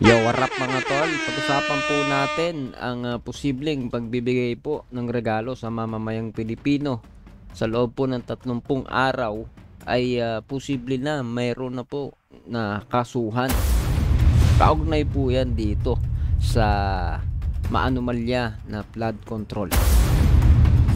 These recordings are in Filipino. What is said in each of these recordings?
Yo, what up mga tol? Pag-usapan po natin ang posibleng pagbibigay po ng regalo sa mamamayang Pilipino. Sa loob po ng 30 araw ay posible na mayroon na po na kasuhan. Kaugnay po yan dito sa maanomalya na flood control.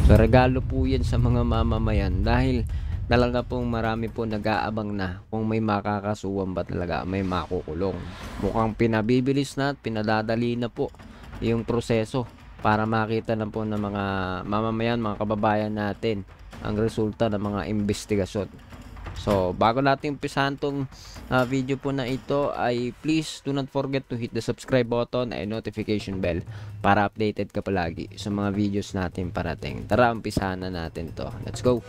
So regalo po yan sa mga mamamayan dahil talaga pong marami po nag-aabang na kung may makakasuhan ba talaga, may makukulong. Mukhang pinabibilis na at pinadadali na po yung proseso para makita na po ng mga mamamayan, mga kababayan natin ang resulta ng mga investigasyon. So bago natin umpisahan tong video po na ito ay please do not forget to hit the subscribe button and notification bell para updated ka palagi sa mga videos natin parating. Tara, umpisahan na natin to. Let's go!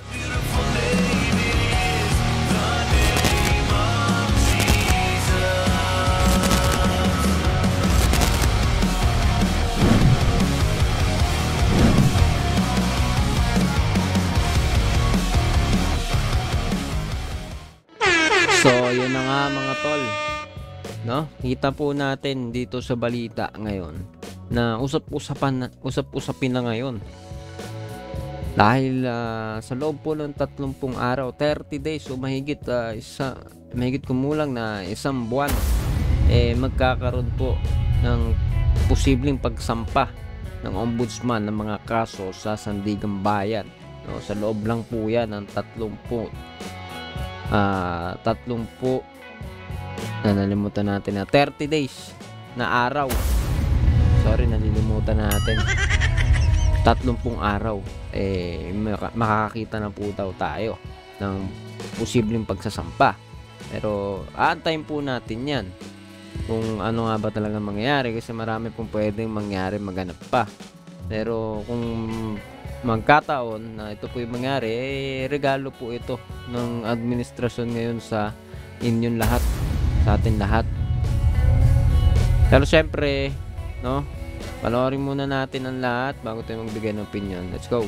So, yun na nga mga tol. No? Kita po natin dito sa balita ngayon na usap-usapin na ngayon. Dahil sa loob po ng 30 araw, 30 days o mahigit kumulang na isang buwan, magkakaroon po ng posibleng pagsampa ng ombudsman ng mga kaso sa Sandigan Bayan. No? Sa loob lang po yan ng 30 nalimutan natin na 30 days na araw. Sorry, nalilimutan natin. 30 araw makakakita na po daw tayo ng posibleng pagsasampa. Pero aantayin po natin yan kung ano nga ba talaga mangyayari, kasi marami pong pwedeng mangyari, maganap pa. Pero kung magkataon na ito po yung mangyari, regalo po ito ng administrasyon ngayon sa inyong lahat, sa atin lahat. Pero syempre, no, panoorin muna natin ang lahat bago tayo magbigay ng opinion. Let's go!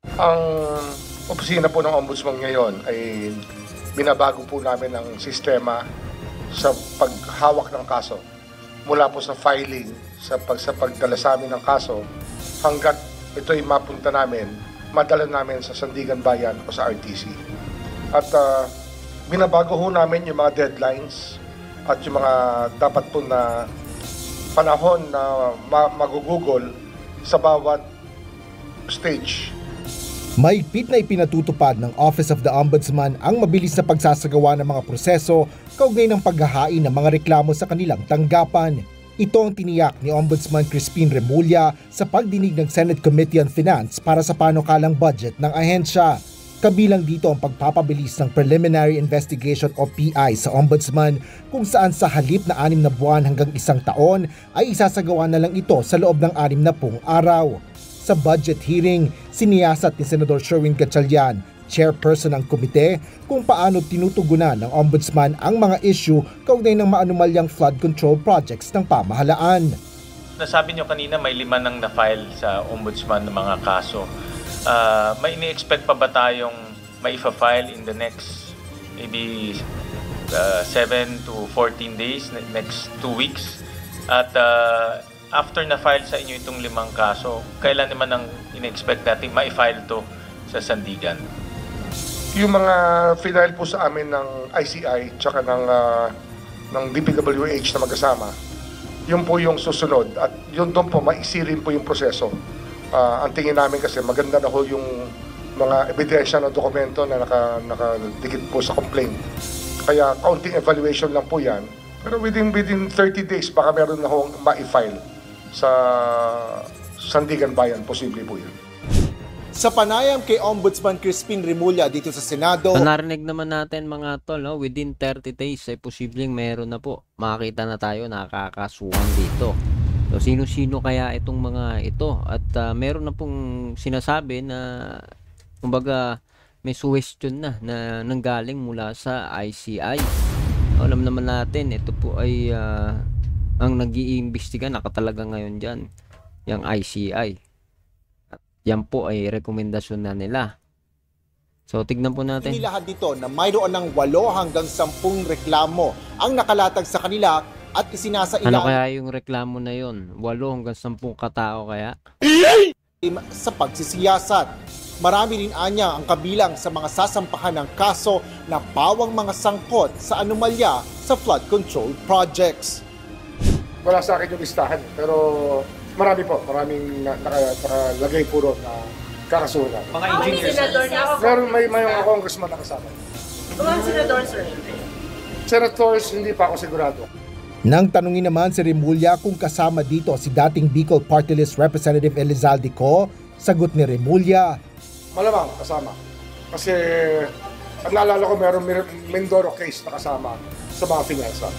Ang opisina po ng Ombudsman ngayon ay binabago po namin ang sistema sa paghawak ng kaso. Mula po sa filing, sa pagdala sa amin ng kaso, hanggat ito ay mapunta namin, madala namin sa Sandigan Bayan o sa RTC. At binabago ho namin yung mga deadlines at yung mga dapat po na panahon na magugugol sa bawat stage. Mahigpit na ipinatutupad ng Office of the Ombudsman ang mabilis na pagsasagawa ng mga proseso kaugnay ng paghahain ng mga reklamo sa kanilang tanggapan. Ito ang tiniyak ni Ombudsman Crispin Remulla sa pagdinig ng Senate Committee on Finance para sa panukalang budget ng ahensya. Kabilang dito ang pagpapabilis ng Preliminary Investigation o PI sa Ombudsman, kung saan sa halip na 6 na buwan hanggang 1 taon ay isasagawa na lang ito sa loob ng 60 araw. Sa budget hearing, siniyasat ni Senador Sherwin Gatchalian, chairperson ng komite, kung paano tinutugunan ng Ombudsman ang mga issue kaugnay ng maanumalyang flood control projects ng pamahalaan. Nasabi nyo kanina may 5 nang na-file sa Ombudsman ng mga kaso. May ini-expect pa ba tayong maifa-file in the next maybe 7 to 14 days, next 2 weeks? At after na-file sa inyo itong 5 kaso, kailan naman ang ini-expect natin ma-file to sa Sandigan? Yung mga final po sa amin ng ICI tsaka ng DPWH na magkasama, yun po yung susunod at yun doon po maisirin po yung proseso. Ang tingin namin kasi maganda na ho yung mga ebidensya ng dokumento na nakadikit po sa complaint. Kaya counting evaluation lang po yan. Pero within 30 days baka meron na ho ma-file sa Sandigan Bayan, posible po yan. Sa panayam kay Ombudsman Crispin Remulla dito sa Senado, Narinig naman natin mga tol, no? Within 30 days ay posibleng meron na po. Makakita na tayo nakakasuhan dito. So sino-sino kaya itong mga ito? At meron na pong sinasabi na kumbaga may suggestion na nanggaling mula sa ICI. Alam naman natin, ito po ay ang nag-iimbestiga, nakatalaga ngayon dyan, yung ICI. At yan po ay rekomendasyon na nila. So tignan po natin. inilahan dito na mayroon ng 8 hanggang 10 reklamo ang nakalatag sa kanila at Ano isinasailalim kaya yung reklamo na yon? 8 hanggang 10 katao kaya? sa pagsisiyasat. Marami rin anya ang kabilang sa mga sasampahan ng kaso na pawang mga sangkot sa anomalya sa flood control projects. Wala sa akin yung listahan, pero maraming nakalagay po doon na kakasuhan natin. Mga engineers. Senador na ako. Meron may mga congressman na kasama. Mga senador, sir. Senators, hindi pa ako sigurado. Nang tanungin naman si Remulla kung kasama dito si dating Bicol Party List Representative Elizalde Co, sagot ni Remulla, Malamang kasama. Kasi ang naalala ko meron Mindoro case na kasama sa mga finansa.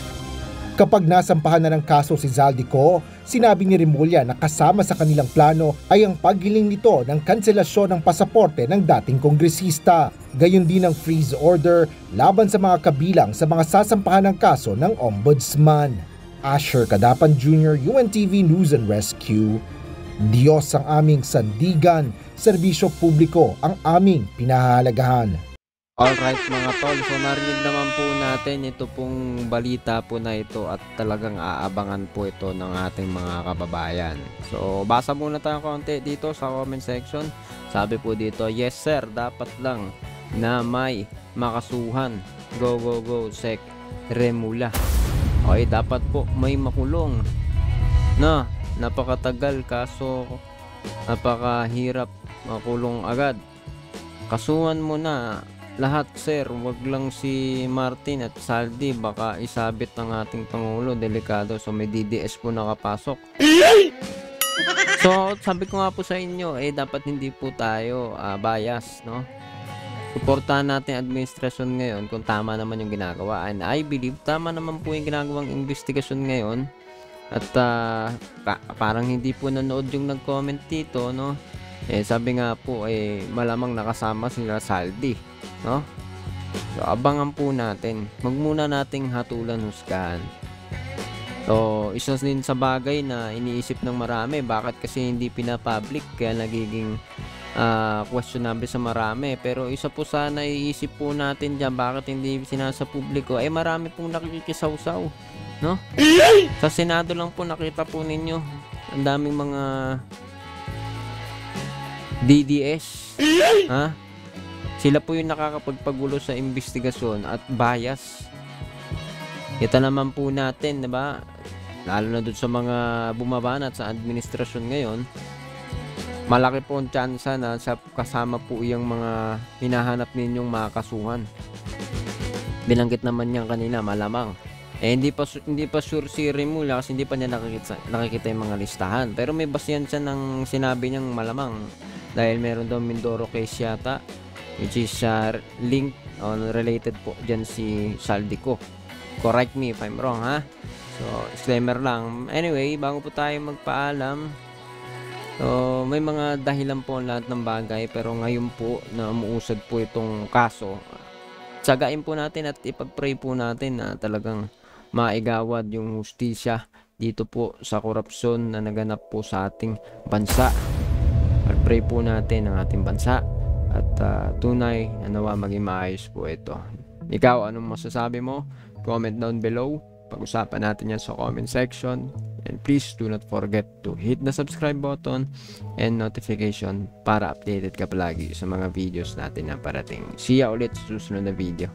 Kapag nasampahan na ng kaso si Zaldico, sinabi ni Remulla na kasama sa kanilang plano ay ang paghiling nito ng kanselasyon ng pasaporte ng dating kongresista. Gayon din ang freeze order laban sa mga kabilang sa mga sasampahan ng kaso ng Ombudsman. Asher Cadapan Jr., UNTV News and Rescue. Diyos ang aming sandigan, serbisyo publiko ang aming pinahahalagahan. Alright mga tol, so narinig naman po natin ito pong balita po na ito at talagang aabangan po ito ng ating mga kababayan. So basa muna tayo konti dito sa comment section. Sabi po dito, yes sir, dapat lang na may makasuhan. Go go go, Sec Remulla. Okay, dapat po may makulong. Na, napakatagal kaso napakahirap makulong agad. Kasuhan mo na lahat sir, wag lang si Martin at Saldi, baka isabit ng ating Pangulo, delikado. So may DDS po nakapasok. So sabi ko nga po sa inyo, dapat hindi po tayo bias, no? Suportahan natin administrasyon ngayon kung tama naman yung ginagawa, and I believe tama naman po yung ginagawang investigasyon ngayon. At parang hindi po nanood yung nag-comment dito, no? Sabi nga po malamang nakasama sila Saldi, no? So abangan po natin. Wag muna nating hatulan husgahan. So isa din sa bagay na iniisip ng marami, bakit kasi hindi pinapublic kaya nagiging questionable sa marami. Pero isa po sana iisip po natin diyan, bakit hindi sinasa publiko? Marami pong nakikisaw-saw, no? Sa Senado lang po nakita po ninyo ang daming mga DDS, ha? Sila po yung nakakapagpagulo sa investigasyon at bias. Kita naman po natin, diba? Lalo na doon sa mga bumabanat sa administrasyon ngayon, malaki po ang tsansa na kasama po yung mga hinahanap ninyong makakasuhan. Binanggit naman niyan kanina, malamang. Hindi pa sure si Remulla kasi hindi pa niya nakikita yung mga listahan. Pero may basihan siya ng sinabi niyang malamang. Dahil meron daw Mindoro case yata, which is link on related po dyan si Saldico. Correct me if I'm wrong, ha? So, disclaimer lang. Anyway, bago po tayo magpaalam, so, may mga dahilan po lahat ng bagay, pero ngayon po na umuusad po itong kaso, tsagain po natin at ipag-pray po natin na talagang maigawad yung hustisya dito po sa korupsyon na naganap po sa ating bansa. Pag-pray po natin ang ating bansa at tunay na nawa maging maayos po ito. Ikaw, anong masasabi mo? Comment down below. Pag-usapan natin yan sa comment section. And please do not forget to hit the subscribe button and notification para updated ka palagi sa mga videos natin na parating. See ya ulit sa susunod na video.